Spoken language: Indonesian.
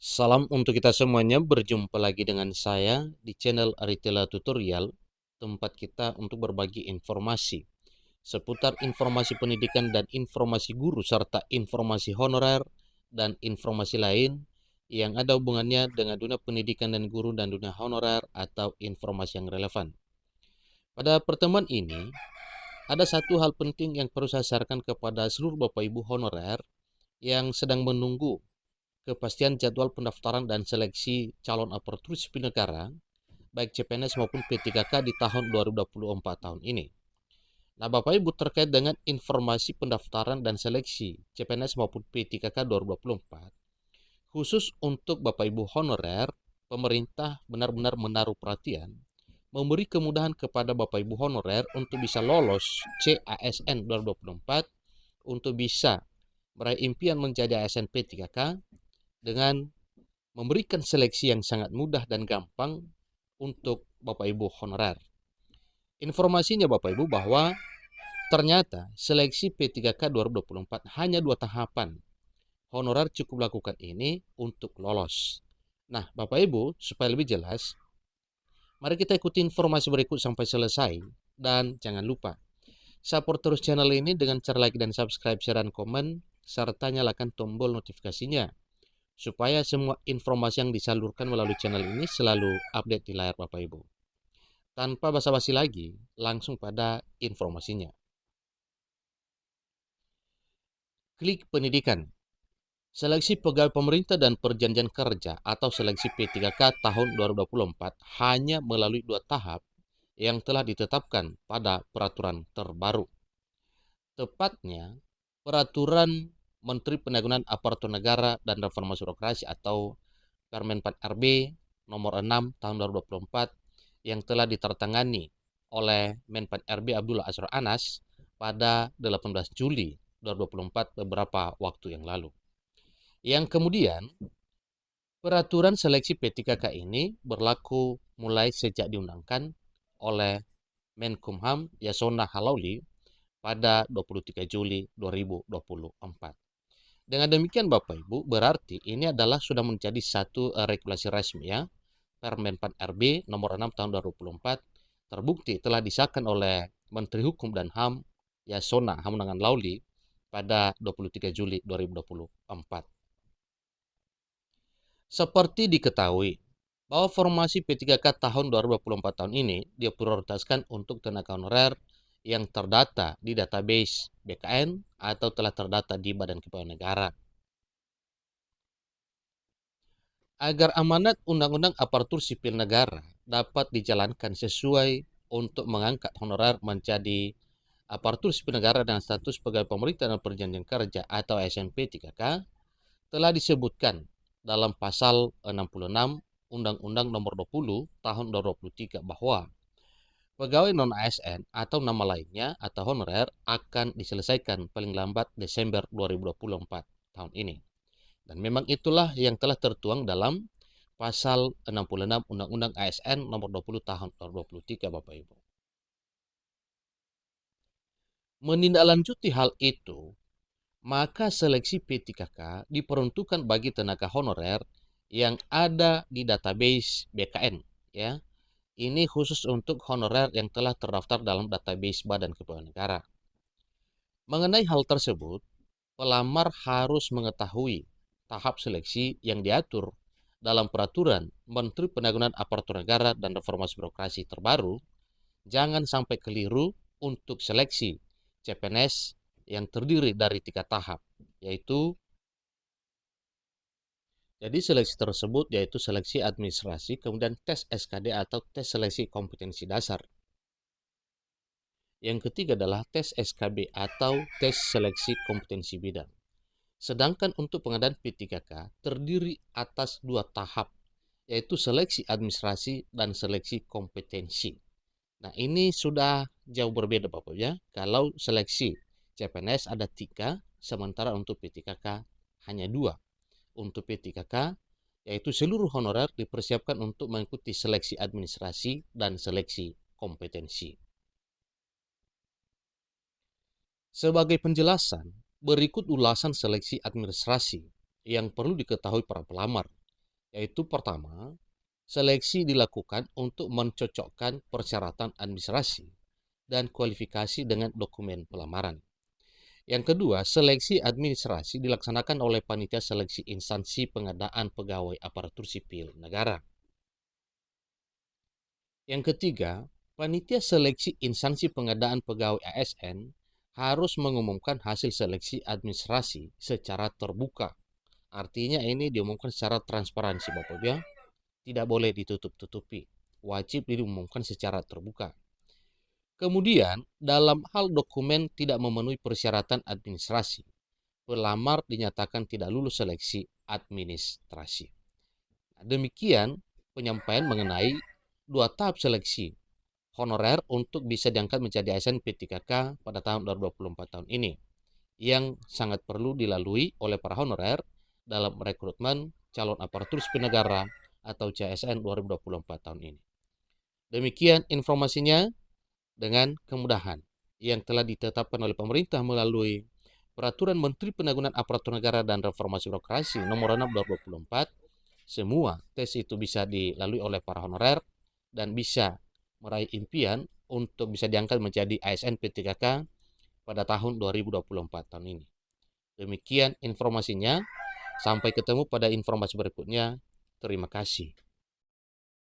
Salam untuk kita semuanya, berjumpa lagi dengan saya di channel Aritela Tutorial, tempat kita untuk berbagi informasi seputar informasi pendidikan dan informasi guru serta informasi honorer dan informasi lain yang ada hubungannya dengan dunia pendidikan dan guru dan dunia honorer atau informasi yang relevan. Pada pertemuan ini, ada satu hal penting yang perlu saya sarankan kepada seluruh Bapak Ibu honorer yang sedang menunggu kepastian jadwal pendaftaran dan seleksi calon aparatur sipil negara, baik CPNS maupun P3K di tahun 2024 tahun ini. Nah, Bapak Ibu terkait dengan informasi pendaftaran dan seleksi CPNS maupun P3K 2024, khusus untuk Bapak Ibu honorer, pemerintah benar-benar menaruh perhatian, memberi kemudahan kepada Bapak Ibu honorer untuk bisa lolos CASN 2024, untuk bisa meraih impian menjadi ASN P3K dengan memberikan seleksi yang sangat mudah dan gampang untuk Bapak Ibu honorer. Informasinya Bapak Ibu bahwa ternyata seleksi P3K 2024 hanya 2 tahapan. Honorer cukup lakukan ini untuk lolos. Nah, Bapak Ibu, supaya lebih jelas, mari kita ikuti informasi berikut sampai selesai. Dan jangan lupa, support terus channel ini dengan cara like dan subscribe, share, dan komen, serta nyalakan tombol notifikasinya supaya semua informasi yang disalurkan melalui channel ini selalu update di layar Bapak Ibu. Tanpa basa-basi lagi, langsung pada informasinya. Klik pendidikan. Seleksi pegawai pemerintah dan perjanjian kerja atau seleksi P3K tahun 2024 hanya melalui 2 tahap yang telah ditetapkan pada peraturan terbaru. Tepatnya, peraturan Menteri Pendayagunaan Aparatur Negara dan Reformasi Birokrasi atau Permen 4 RB nomor 6 tahun 2024 yang telah ditandatangani oleh Menpan RB Abdullah Azwar Anas pada 18 Juli 2024 beberapa waktu yang lalu. Yang kemudian, peraturan seleksi P3K ini berlaku mulai sejak diundangkan oleh Menkumham Yasona Halauli pada 23 Juli 2024. Dengan demikian Bapak Ibu, berarti ini adalah sudah menjadi satu regulasi resmi ya. Permen 4 RB nomor 6 tahun 2024 terbukti telah disahkan oleh Menteri Hukum dan HAM Yasona Hamunangan Lauli pada 23 Juli 2024. Seperti diketahui bahwa formasi P3K tahun 2024 tahun ini diprioritaskan untuk tenaga honorer yang terdata di database BKN atau telah terdata di Badan Kepegawaian Negara. Agar amanat Undang-Undang Aparatur Sipil Negara dapat dijalankan sesuai untuk mengangkat honorer menjadi aparatur sipil negara dengan status pegawai pemerintah dan perjanjian kerja atau ASN P3K, telah disebutkan dalam pasal 66 Undang-Undang Nomor 20 Tahun 2023 bahwa pegawai non-ASN atau nama lainnya atau honorer akan diselesaikan paling lambat Desember 2024 tahun ini. Dan memang itulah yang telah tertuang dalam pasal 66 Undang-Undang ASN Nomor 20 Tahun 2023 Bapak Ibu. Menindaklanjuti hal itu, maka seleksi P3K diperuntukkan bagi tenaga honorer yang ada di database BKN ya. Ini khusus untuk honorer yang telah terdaftar dalam database Badan Kepegawaian Negara. Mengenai hal tersebut, pelamar harus mengetahui tahap seleksi yang diatur dalam peraturan Menteri Pendayagunaan Aparatur Negara dan Reformasi Birokrasi terbaru. Jangan sampai keliru untuk seleksi CPNS yang terdiri dari 3 tahap, yaitu jadi seleksi tersebut yaitu seleksi administrasi, kemudian tes SKD atau tes seleksi kompetensi dasar. Yang ketiga adalah tes SKB atau tes seleksi kompetensi bidang. Sedangkan untuk pengadaan P3K terdiri atas 2 tahap, yaitu seleksi administrasi dan seleksi kompetensi. Nah, ini sudah jauh berbeda Bapak ya. Kalau seleksi CPNS ada 3, sementara untuk P3K hanya 2. Untuk P3K, yaitu seluruh honorer dipersiapkan untuk mengikuti seleksi administrasi dan seleksi kompetensi. Sebagai penjelasan, berikut ulasan seleksi administrasi yang perlu diketahui para pelamar Yaitu pertama, seleksi dilakukan untuk mencocokkan persyaratan administrasi dan kualifikasi dengan dokumen pelamaran. Yang kedua, seleksi administrasi dilaksanakan oleh panitia seleksi instansi pengadaan pegawai aparatur sipil negara. Yang ketiga, panitia seleksi instansi pengadaan pegawai ASN harus mengumumkan hasil seleksi administrasi secara terbuka. Artinya ini diumumkan secara transparansi, Bapak Ibu ya. Tidak boleh ditutup-tutupi. Wajib diumumkan secara terbuka. Kemudian, dalam hal dokumen tidak memenuhi persyaratan administrasi, pelamar dinyatakan tidak lulus seleksi administrasi. Demikian penyampaian mengenai 2 tahap seleksi honorer untuk bisa diangkat menjadi ASN P3K pada tahun 2024 tahun ini, yang sangat perlu dilalui oleh para honorer dalam rekrutmen calon aparatur sipil negara atau CSN 2024 tahun ini. Demikian informasinya dengan kemudahan yang telah ditetapkan oleh pemerintah melalui Peraturan Menteri Penanggulangan Aparatur Negara dan Reformasi Birokrasi Nomor 6 2024. Semua tes itu bisa dilalui oleh para honorer dan bisa meraih impian untuk bisa diangkat menjadi ASN P3K pada tahun 2024 tahun ini. Demikian informasinya. Sampai ketemu pada informasi berikutnya. Terima kasih.